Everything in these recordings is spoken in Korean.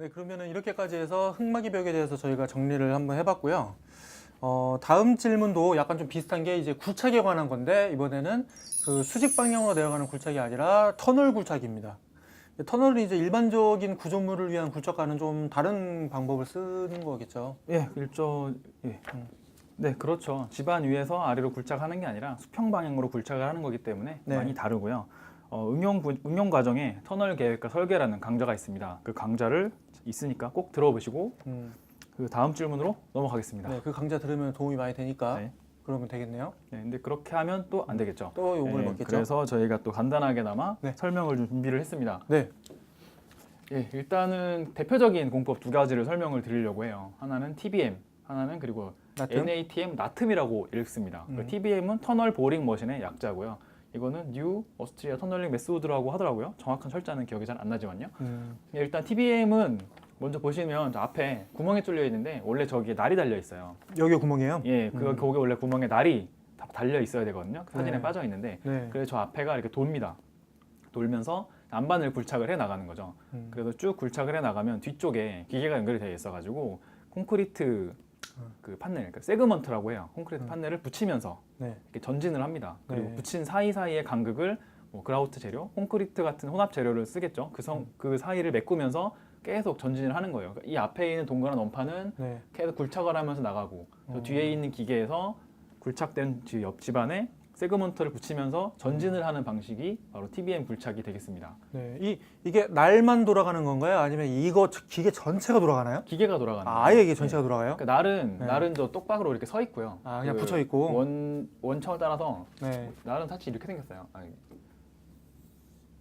네, 그러면은 이렇게까지 해서 흙막이 벽에 대해서 저희가 정리를 한번 해봤고요. 다음 질문도 약간 좀 비슷한 게 이제 굴착에 관한 건데 이번에는 그 수직 방향으로 내려가는 굴착이 아니라 터널 굴착입니다. 터널은 이제 일반적인 구조물을 위한 굴착과는 좀 다른 방법을 쓰는 거겠죠. 예, 예. 네, 그렇죠. 집안 위에서 아래로 굴착하는 게 아니라 수평 방향으로 굴착을 하는 거기 때문에 네. 많이 다르고요. 응용 과정에 터널 계획과 설계라는 강좌가 있습니다. 그 강좌를 있으니까 꼭 들어보시고 그 다음 질문으로 넘어가겠습니다. 네, 그 강좌 들으면 도움이 많이 되니까 네. 그러면 되겠네요. 네, 근데 그렇게 하면 또 안 되겠죠. 또 욕을 네, 먹겠죠. 그래서 저희가 또 간단하게나마 네. 설명을 좀 준비를 했습니다. 네, 예, 일단은 대표적인 공법 두 가지를 설명을 드리려고 해요. 하나는 TBM, 하나는 그리고 나툼? NATM, 나툼이라고 읽습니다. 그 TBM은 터널 보링 머신의 약자고요. 이거는 뉴 오스트리아 터널링 메소드라고 하더라고요. 정확한 철자는 기억이 잘 안 나지만요. 일단 TBM은 먼저 보시면 저 앞에 구멍이 뚫려 있는데 원래 저기에 날이 달려 있어요. 여기 구멍이에요. 예, 거기 원래 구멍에 날이 다 달려 있어야 되거든요. 그 사진에 네. 빠져 있는데 네. 그래서 저 앞에가 이렇게 돕니다. 돌면서 안반을 굴착을 해 나가는 거죠. 그래서 쭉 굴착을 해 나가면 뒤쪽에 기계가 연결이 되어 있어가지고 콘크리트 그 판넬, 그러니까 세그먼트라고 해요. 콘크리트 판넬을 붙이면서 네. 이렇게 전진을 합니다. 그리고 네. 붙인 사이사이의 간극을 뭐 그라우트 재료, 콘크리트 같은 혼합 재료를 쓰겠죠. 그 사이를 메꾸면서 계속 전진을 하는 거예요. 그러니까 이 앞에 있는 동그란 원판은 네. 계속 굴착을 하면서 나가고 저 뒤에 있는 기계에서 굴착된 옆 집안에 세그먼트를 붙이면서 전진을 하는 방식이 바로 TBM 굴착이 되겠습니다. 네. 이게 날만 돌아가는 건가요? 아니면 이거 기계 전체가 돌아가나요? 기계가 돌아가는 거예요. 아예 이게 전체가 돌아가요? 그러니까 날은 네. 날은 저 똑박으로 이렇게 서 있고요. 아, 그냥 그 붙여 있고. 원청을 따라서 네. 날은 사실 이렇게 생겼어요.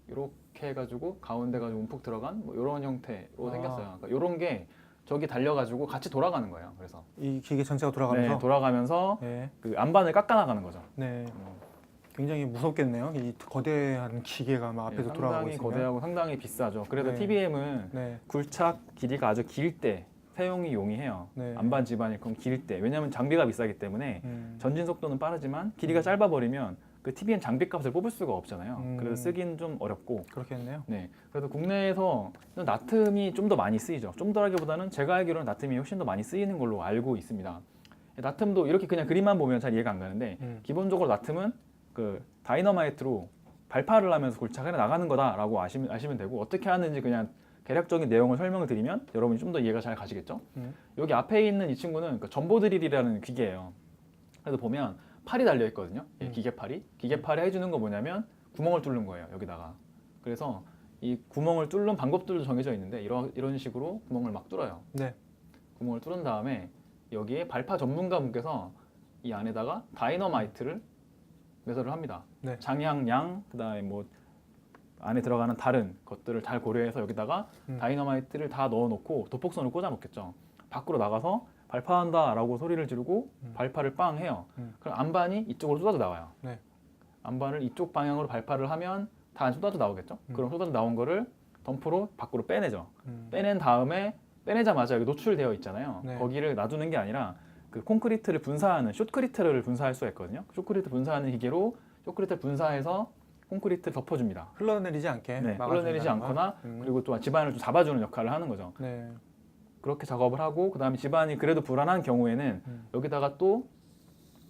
이렇게 해가지고 가운데가 좀 움푹 들어간 뭐 이런 형태로 아. 생겼어요. 그러니까 이런 게 저기 달려가지고 같이 돌아가는 거예요. 그래서 이 기계 전체가 돌아가면서. 네, 돌아가면서 네. 그 안반을 깎아 나가는 거죠. 네. 굉장히 무섭겠네요. 이 거대한 기계가 막 앞에서 돌아가고 상당히 있으면. 거대하고 상당히 비싸죠. 그래서 네. TBM은 네. 굴착 길이가 아주 길 때 사용이 용이해요. 네. 안반 집안이 그럼 길 때, 왜냐하면 장비가 비싸기 때문에 전진 속도는 빠르지만 길이가 짧아 버리면 그 TBM 장비 값을 뽑을 수가 없잖아요. 그래서 쓰긴 좀 어렵고. 그렇겠네요. 네. 그래서 국내에서 나툼이 좀 더 많이 쓰이죠. 좀 더라기보다는 제가 알기로는 나툼이 훨씬 더 많이 쓰이는 걸로 알고 있습니다. 나툼도 이렇게 그냥 그림만 보면 잘 이해가 안 가는데 기본적으로 나툼은 그 다이너마이트로 발파를 하면서 굴착해 나가는 거다라고 아시면 되고 어떻게 하는지 그냥 대략적인 내용을 설명을 드리면 여러분이 좀 더 이해가 잘 가시겠죠. 여기 앞에 있는 이 친구는 그 전보 드릴이라는 기계예요. 그래서 보면 팔이 달려 있거든요. 기계팔이 해주는 거 뭐냐면 구멍을 뚫는 거예요. 여기다가. 그래서 이 구멍을 뚫는 방법들도 정해져 있는데 이런 식으로 구멍을 막 뚫어요. 네. 구멍을 뚫은 다음에 여기에 발파 전문가분께서 이 안에다가 다이너마이트를 매설을 합니다. 네. 장향, 그다음에 뭐 안에 들어가는 다른 것들을 잘 고려해서 여기다가 다이너마이트를 다 넣어놓고 도폭선을 꽂아 놓겠죠. 밖으로 나가서 발파한다라고 소리를 지르고 발파를 빵 해요. 그럼 안반이 이쪽으로 쏟아져 나와요. 네. 안반을 이쪽 방향으로 발파를 하면 다 쏟아져 나오겠죠. 그럼 쏟아져 나온 거를 덤프로 밖으로 빼내죠. 빼낸 다음에 빼내자마자 여기 노출되어 있잖아요. 네. 거기를 놔두는 게 아니라 그 콘크리트를 분사하는 숏크리트를 분사할 수가 있거든요. 숏크리트 분사하는 기계로 숏크리트를 분사해서 콘크리트를 덮어줍니다. 흘러내리지 않게. 네, 막아준다는 흘러내리지 거. 않거나 그리고 또 집안을 좀 잡아주는 역할을 하는 거죠. 네. 그렇게 작업을 하고 그다음에 집안이 그래도 불안한 경우에는 여기다가 또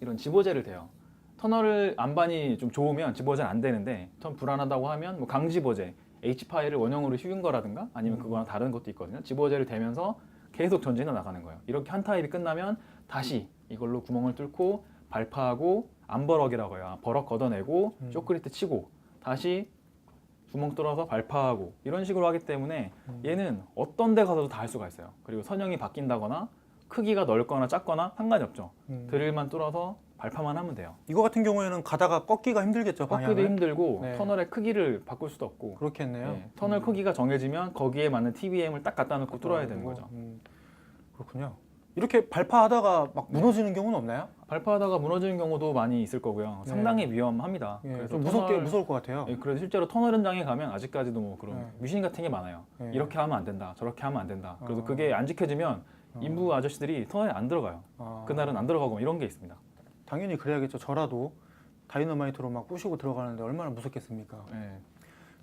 이런 집오제를 대요. 터널 안반이 좀 좋으면 집오제는 안 되는데 좀 불안하다고 하면 뭐 강집오제, H파일을 원형으로 휘은 거라든가 아니면 그거랑 다른 것도 있거든요. 집오제를 대면서 계속 전진해 나가는 거예요. 이렇게 한 타입이 끝나면 다시 이걸로 구멍을 뚫고 발파하고 안버럭이라고 해요. 버럭 걷어내고 쇼크리트 치고 다시 구멍 뚫어서 발파하고 이런 식으로 하기 때문에 얘는 어떤 데 가서도 다 할 수가 있어요. 그리고 선형이 바뀐다거나 크기가 넓거나 작거나 상관이 없죠. 드릴만 뚫어서 발파만 하면 돼요. 이거 같은 경우에는 가다가 꺾기가 힘들겠죠. 꺾기도 방향을. 힘들고 네. 터널의 크기를 바꿀 수도 없고 그렇겠네요. 네, 터널 크기가 정해지면 거기에 맞는 TBM을 딱 갖다 놓고 뚫어야 되는 거죠. 그렇군요. 이렇게 발파하다가 막 무너지는 경우는 없나요? 발파하다가 무너지는 경우도 많이 있을 거고요. 네. 상당히 위험합니다. 예, 그래서 좀 무서울 것 같아요. 예, 그래서 실제로 터널 현장에 가면 아직까지도 뭐 그런 네. 미신 같은 게 많아요. 네. 이렇게 하면 안 된다, 저렇게 하면 안 된다. 그래서 그게 안 지켜지면 인부 아저씨들이 터널에 안 들어가요. 그날은 안 들어가고 뭐 이런 게 있습니다. 당연히 그래야겠죠. 저라도 다이너마이트로 막 부시고 들어가는데 얼마나 무섭겠습니까? 예.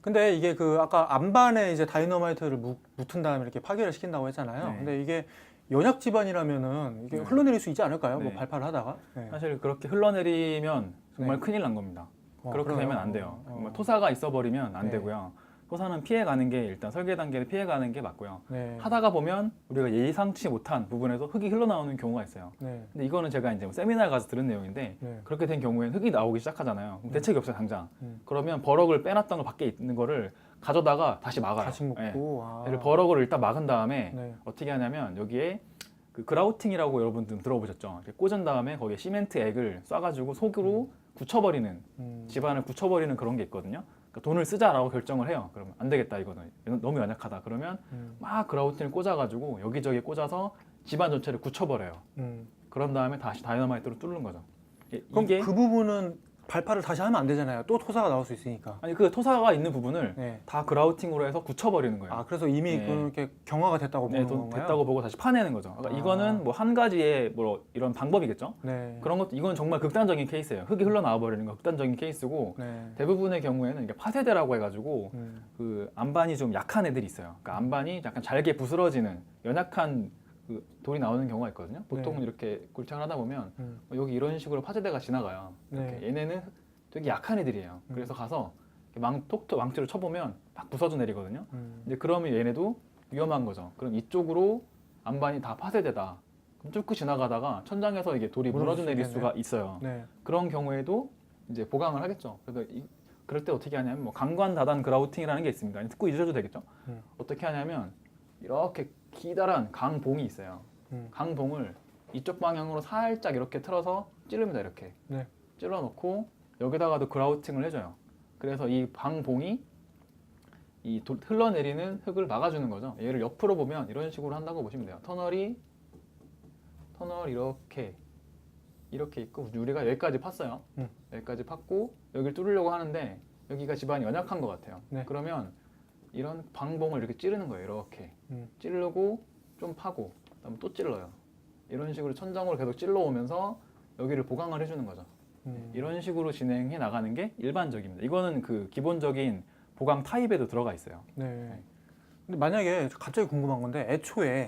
근데 이게 그 아까 안반에 이제 다이너마이트를 묻은 다음에 이렇게 파괴를 시킨다고 했잖아요. 네. 근데 이게 연약 지반이라면은 이게 네. 흘러내릴 수 있지 않을까요? 뭐 네. 발파를 하다가. 네. 사실 그렇게 흘러내리면 정말 네. 큰일 난 겁니다. 그렇게 그래요? 되면 안 돼요. 어. 정말 토사가 있어버리면 안 네. 되고요. 토사는 피해가는 게 일단 설계 단계를 피해가는 게 맞고요. 네. 하다가 보면 우리가 예상치 못한 부분에서 흙이 흘러나오는 경우가 있어요. 네. 근데 이거는 제가 이제 뭐 세미나에 가서 들은 내용인데 네. 그렇게 된 경우에는 흙이 나오기 시작하잖아요. 그럼 대책이 없어요 당장. 그러면 버럭을 빼놨던 거 밖에 있는 거를 가져다가 다시 막아요. 다시 예. 먹고. 아. 얘를 버럭을 일단 막은 다음에 네. 어떻게 하냐면 여기에 그 그라우팅이라고 여러분들 들어보셨죠? 이렇게 꽂은 다음에 거기에 시멘트 액을 쏴가지고 속으로 굳혀버리는 집안을 굳혀버리는 그런 게 있거든요. 그러니까 돈을 쓰자라고 결정을 해요. 그러면 안 되겠다 이거는 너무 연약하다. 그러면 막 그라우팅을 꽂아가지고 여기저기 꽂아서 집안 전체를 굳혀버려요. 그런 다음에 다시 다이너마이트로 뚫는 거죠. 그럼 이게 그 부분은 발파를 다시 하면 안 되잖아요. 또 토사가 나올 수 있으니까. 아니 그 토사가 있는 부분을 네. 다 그라우팅으로 해서 굳혀버리는 거예요. 아, 그래서 이미 네. 그렇게 경화가 됐다고 네, 보는 돈 건가요? 됐다고 보고 다시 파내는 거죠. 그러니까 아. 이거는 뭐 한 가지의 뭐 이런 방법이겠죠. 네. 그런 것도 이건 정말 극단적인 케이스예요. 흙이 흘러나와 버리는 거 극단적인 케이스고 네. 대부분의 경우에는 이게 파쇄대라고 해가지고 음. 그 안반이 좀 약한 애들이 있어요. 그러니까 안반이 약간 잘게 부스러지는 연약한 그 돌이 나오는 경우가 있거든요. 보통 네. 이렇게 굴착을 하다 보면 음. 여기 이런 식으로 파쇄대가 지나가요. 이렇게 네. 얘네는 되게 약한 애들이에요. 그래서 가서 톡톡 망치로 쳐보면 막 부서져 내리거든요. 근데 그러면 얘네도 위험한 거죠. 그럼 이쪽으로 안반이 다 파쇄되다. 그럼 뚫고 지나가다가 천장에서 이게 돌이 무너져 내릴 수가 있어요. 네. 그런 경우에도 이제 보강을 하겠죠. 그래서 그럴 때 어떻게 하냐면 뭐 강관 다단 그라우팅이라는 게 있습니다. 듣고 잊으셔도 되겠죠. 어떻게 하냐면 이렇게 기다란 강봉이 있어요. 강봉을 이쪽 방향으로 살짝 이렇게 틀어서 찌릅니다. 이렇게 네. 찔러 놓고 여기다가도 그라우팅을 해줘요. 그래서 이 방봉이 이 흘러내리는 흙을 막아주는 거죠. 얘를 옆으로 보면 이런 식으로 한다고 보시면 돼요. 터널 이렇게 있고 우리가 여기까지 팠어요. 여기까지 팠고 여기를 뚫으려고 하는데 여기가 집안이 연약한 것 같아요. 네. 그러면 이런 방봉을 이렇게 찌르는 거예요. 이렇게 찌르고 좀 파고 그다음에 또 찔러요. 이런 식으로 천장으로 계속 찔러 오면서 여기를 보강을 해주는 거죠. 이런 식으로 진행해 나가는 게 일반적입니다. 이거는 그 기본적인 보강 타입에도 들어가 있어요. 네. 근데 만약에 갑자기 궁금한 건데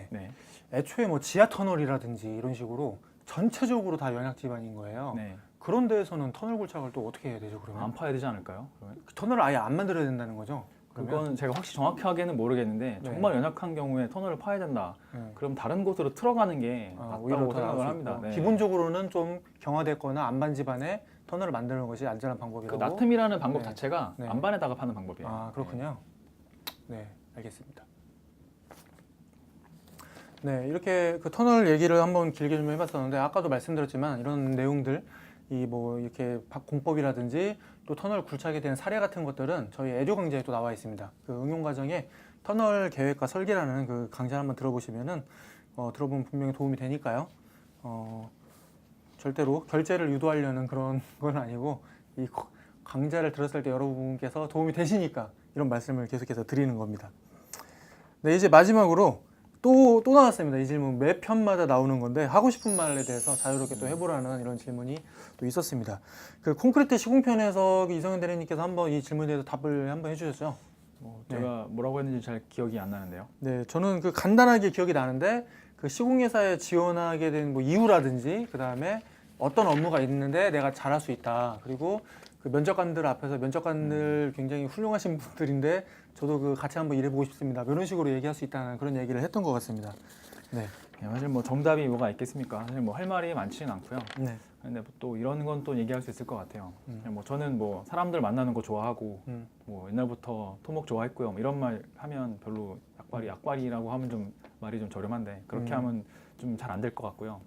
네. 애초에 뭐 지하 터널이라든지 이런 식으로 전체적으로 다 연약 지반인 거예요. 네. 그런 데에서는 터널 골착을 또 어떻게 해야 되죠, 그러면? 안 파야 되지 않을까요? 그러면? 터널을 아예 안 만들어야 된다는 거죠? 그러면? 그건 제가 확실히 정확하게는 모르겠는데 네. 정말 연약한 경우에 터널을 파야 된다. 네. 그럼 다른 곳으로 틀어가는 게 오히려 맞다고 더 나을 생각을 수 합니다. 있고. 네. 기본적으로는 좀 경화됐거나 안반 집안에 터널을 만드는 것이 안전한 그 방법이라고. 나트미라는 방법 네. 자체가 네. 안반에다가 파는 방법이에요. 아, 그렇군요. 네, 알겠습니다. 네, 이렇게 그 터널 얘기를 한번 길게 좀 해봤었는데 아까도 말씀드렸지만 이런 내용들 이 뭐 이렇게 공법이라든지 또 터널 굴착에 대한 사례 같은 것들은 저희 애교 강좌에 또 나와 있습니다. 그 응용 과정에 터널 계획과 설계라는 그 강좌 한번 들어보시면은 들어보면 분명히 도움이 되니까요. 절대로 결제를 유도하려는 그런 건 아니고 이 강좌를 들었을 때 여러분께서 도움이 되시니까 이런 말씀을 계속해서 드리는 겁니다. 네, 이제 마지막으로 또 나왔습니다. 이 질문 매 편마다 나오는 건데 하고 싶은 말에 대해서 자유롭게 또 해보라는 이런 질문이 또 있었습니다. 그 콘크리트 시공편에서 이성현 대리님께서 한번 이 질문에 대해서 답을 한번 해주셨죠. 제가 뭐라고 했는지 잘 기억이 안 나는데요. 네, 저는 그 간단하게 기억이 나는데 그 시공회사에 지원하게 된 뭐 이유라든지 그 다음에 어떤 업무가 있는데 내가 잘할 수 있다. 그리고 그 면접관들 앞에서 면접관들 굉장히 훌륭하신 분들인데 저도 그 같이 한번 일해보고 싶습니다. 이런 식으로 얘기할 수 있다는 그런 얘기를 했던 것 같습니다. 네. 사실 뭐 정답이 뭐가 있겠습니까? 사실 뭐 할 말이 많지는 않고요. 네. 근데 또 이런 건 또 얘기할 수 있을 것 같아요. 뭐 저는 뭐 사람들 만나는 거 좋아하고 뭐 옛날부터 토목 좋아했고요. 뭐 이런 말 하면 별로 약발이라고 하면 좀 말이 좀 저렴한데 그렇게 하면 좀 잘 안 될 것 같고요.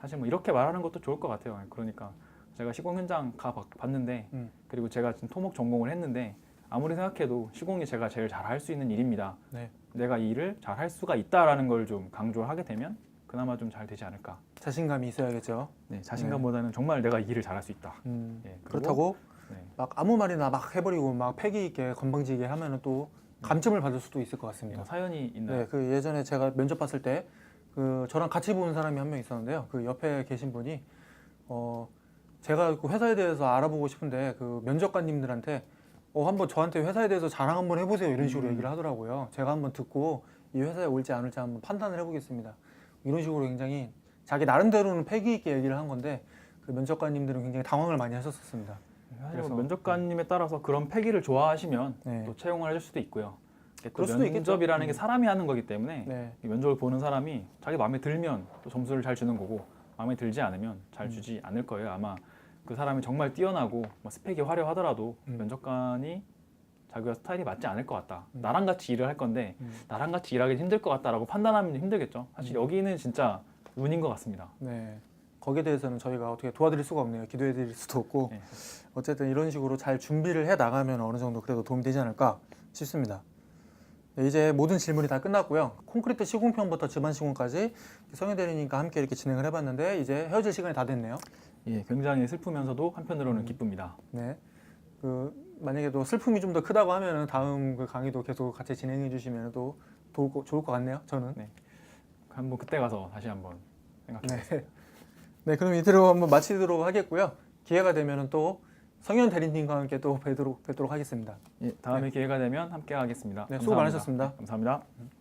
사실 뭐 이렇게 말하는 것도 좋을 것 같아요. 그러니까 제가 시공 현장 가 봤는데 그리고 제가 지금 토목 전공을 했는데 아무리 생각해도 시공이 제가 제일 잘 할 수 있는 일입니다. 네. 내가 이 일을 잘 할 수가 있다라는 걸 좀 강조하게 되면 그나마 좀 잘 되지 않을까. 자신감이 있어야겠죠. 네, 자신감보다는 정말 내가 이 일을 잘할 수 있다. 예, 그리고 그렇다고 네. 막 아무 말이나 막 해버리고 막 패기 있게 건방지게 하면은 또 감점을 받을 수도 있을 것 같습니다. 뭐 사연이 있나요? 네, 그 예전에 제가 면접 봤을 때 그 저랑 같이 보는 사람이 한 명 있었는데요. 그 옆에 계신 분이 제가 그 회사에 대해서 알아보고 싶은데 그 면접관님들한테 한번 저한테 회사에 대해서 자랑 한번 해보세요 이런 식으로 음. 얘기를 하더라고요. 제가 한번 듣고 이 회사에 올지 안 올지 한번 판단을 해보겠습니다. 이런 식으로 굉장히 자기 나름대로는 패기 있게 얘기를 한 건데 그 면접관님들은 굉장히 당황을 많이 하셨었습니다. 사실 그래서- 면접관님에 따라서 그런 패기를 좋아하시면 네. 또 채용을 해줄 수도 있고요. 또 그럴 수도 있겠죠. 면접이라는 게 사람이 하는 거기 때문에 네. 이 면접을 보는 사람이 자기 마음에 들면 또 점수를 잘 주는 거고 마음에 들지 않으면 잘 주지 않을 거예요. 아마 그 사람이 정말 뛰어나고 뭐 스펙이 화려하더라도 면접관이 자기가 스타일이 맞지 않을 것 같다. 나랑 같이 일을 할 건데 나랑 같이 일하기 힘들 것 같다라고 판단하면 힘들겠죠. 사실 여기는 진짜 운인 것 같습니다. 네. 거기에 대해서는 저희가 어떻게 도와드릴 수가 없네요. 기도해 드릴 수도 없고. 네. 어쨌든 이런 식으로 잘 준비를 해 나가면 어느 정도 그래도 도움이 되지 않을까 싶습니다. 네, 이제 모든 질문이 다 끝났고요. 콘크리트 시공편부터 집안 시공까지 성현 대리님과 함께 이렇게 진행을 해봤는데 이제 헤어질 시간이 다 됐네요. 예, 굉장히 슬프면서도 한편으로는 기쁩니다. 네. 만약에 또 슬픔이 좀 더 크다고 하면은 다음 그 강의도 계속 같이 진행해 주시면 또 좋을 것 같네요. 저는. 네. 한번 그때 가서 다시 한번 생각해 보겠습니다. 네. 네, 그럼 이대로 한번 마치도록 하겠고요. 기회가 되면은 또 성현 대리님과 함께 또 뵙도록 하겠습니다. 예, 다음에 기회가 되면 함께 하겠습니다. 네, 수고 감사합니다. 많으셨습니다. 감사합니다.